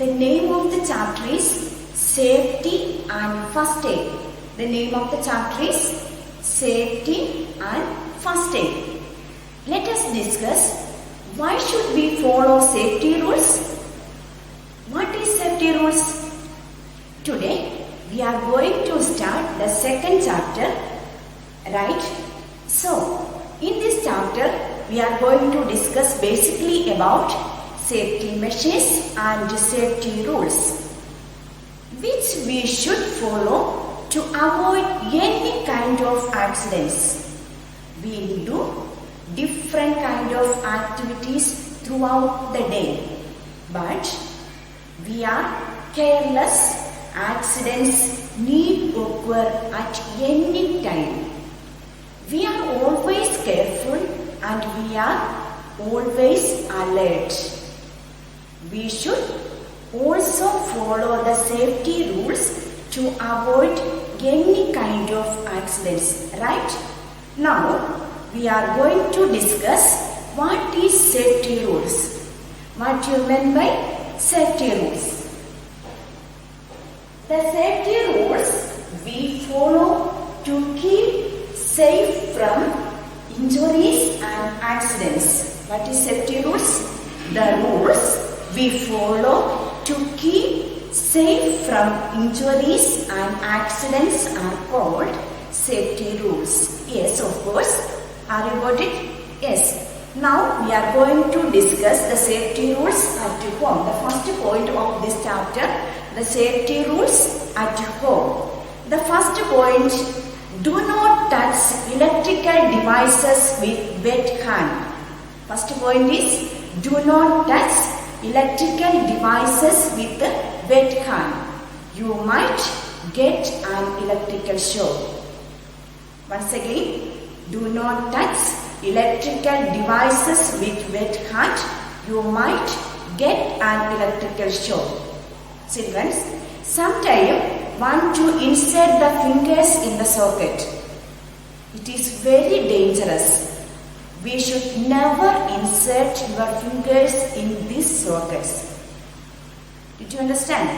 The name of the chapter is Safety and First Aid. The name of the chapter is Safety and First Aid. Let us discuss why should we follow safety rules? What is safety rules? Today we are going to start the second chapter, right? So, in this chapter we are going to discuss basically about safety measures and safety rules, which we should follow to avoid any kind of accidents. We will do different kind of activities throughout the day, but we are careless. Accidents need occur at any time. We are always careful and we are always alert. We should also follow the safety rules to avoid any kind of accidents, right? Now, we are going to discuss what is safety rules. What you mean by safety rules? The safety rules we follow to keep safe from injuries and accidents. What is safety rules? The rules we follow to keep safe from injuries and accidents are called safety rules. Yes, of course. Are you got it? Yes. Now we are going to discuss the safety rules at home. The first point of this chapter, the safety rules at home. The first point, do not touch electrical devices with wet hand. First point is, do not touch electrical devices with wet hand. You might get an electrical shock. Once again, do not touch electrical devices with wet hand. You might get an electrical shock. Children, sometimes want to insert the fingers in the socket. It is very dangerous. We should never insert your fingers in these sockets. Did you understand?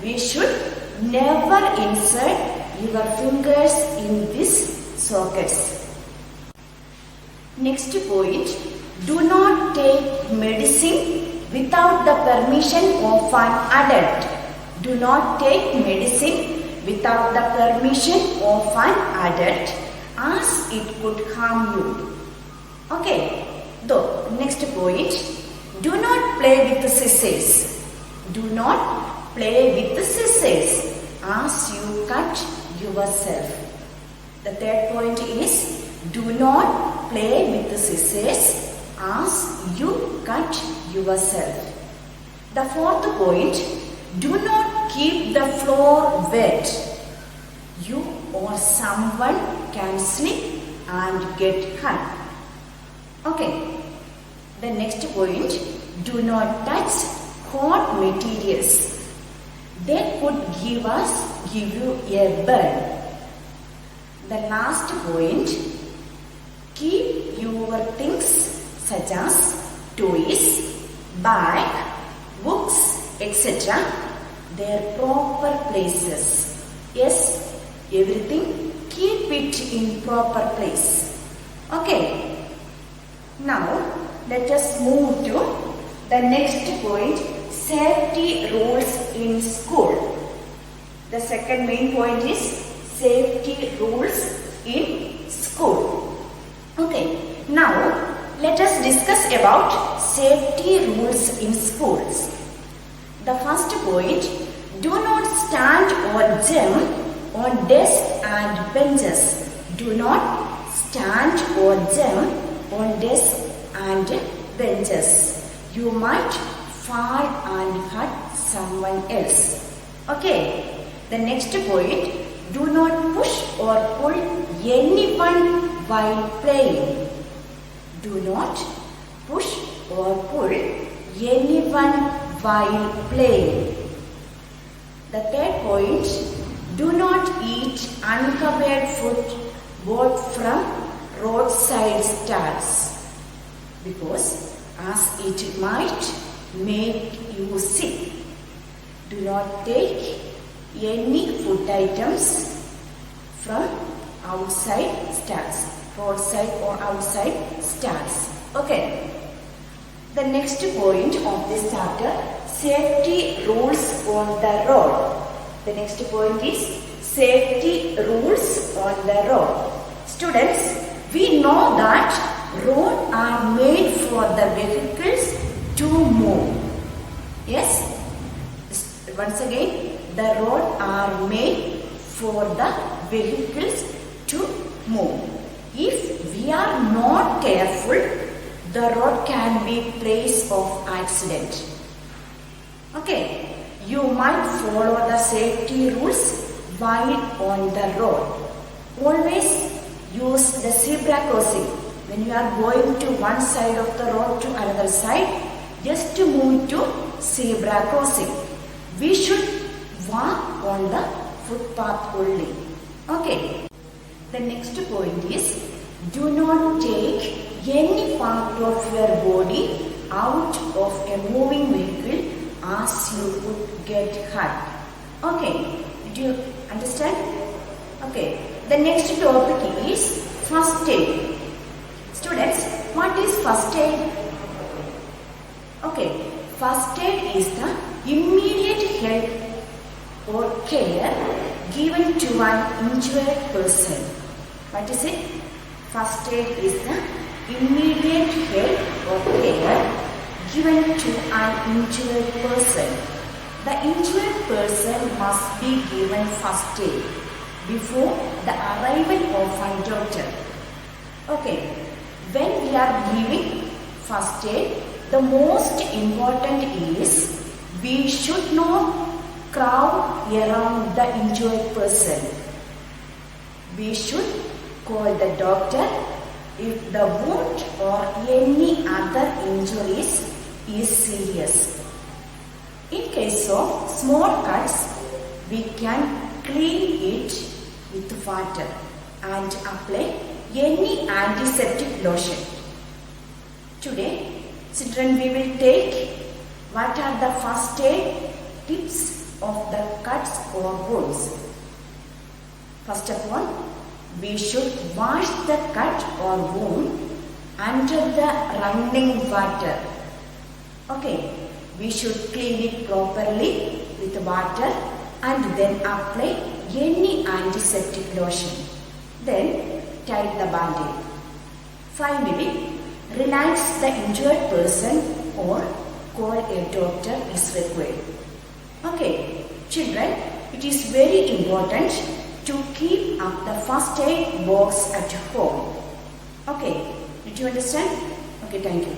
We should never insert your fingers in these sockets. Next point, do not take medicine without the permission of an adult. Do not take medicine without the permission of an adult, as it could harm you. Okay, the next point, do not play with the scissors. Do not play with the scissors, as you cut yourself. The third point is, do not play with the scissors, as you cut yourself. The fourth point, do not keep the floor wet. You or someone can slip and get hurt. Okay. The next point, do not touch hot materials. They could give you a burn. The last point, keep your things such as toys, bag, books, etc. their proper places. Yes, everything keep it in proper place. Okay. Now let us move to the next point, safety rules in school. The second main point is safety rules in school. Okay. Now let us discuss about safety rules in schools. The first point, do not stand or jump on desks and benches. Do not stand or jump on desks and benches. You might fall and hurt someone else. Okay. The next point, do not push or pull anyone while playing. Do not push or pull anyone while playing. The third point, do not eat uncovered food bought from roadside stalls, because as it might make you sick. Do not take any food items from outside stalls, roadside or outside stalls. Okay. The next point of this chapter, safety rules on the road. The next point is safety rules on the road. Students, we know that roads are made for the vehicles to move. Yes? Once again, the roads are made for the vehicles to move. If we are not careful, the road can be place of accident. Okay, you might follow the safety rules while on the road. Always use the zebra crossing. When you are going to one side of the road to another side, just to move to zebra crossing. We should walk on the footpath only. Okay. The next point is, do not take any part of your body out of a moving vehicle as you would get hurt. Okay. Did you understand? Okay. The next topic is first aid. Students, what is first aid? Okay. First aid is the immediate help or care given to an injured person. What is it? First aid is the immediate help or care given to an injured person. The injured person must be given first aid before the arrival of a doctor. Okay, when we are giving first aid, the most important is we should not crowd around the injured person. We should call the doctor if the wound or any other injuries is serious. In case of small cuts, we can clean it with water and apply any antiseptic lotion. Today, children, we will take what are the first aid tips of the cuts or wounds. First of all, we should wash the cut or wound under the running water. Okay, we should clean it properly with water and then apply any antiseptic lotion. Then tie the band-aid. Finally, relax the injured person or call a doctor is required. Okay, children, it is very important to keep up the first aid box at home. Okay, did you understand? Okay, thank you.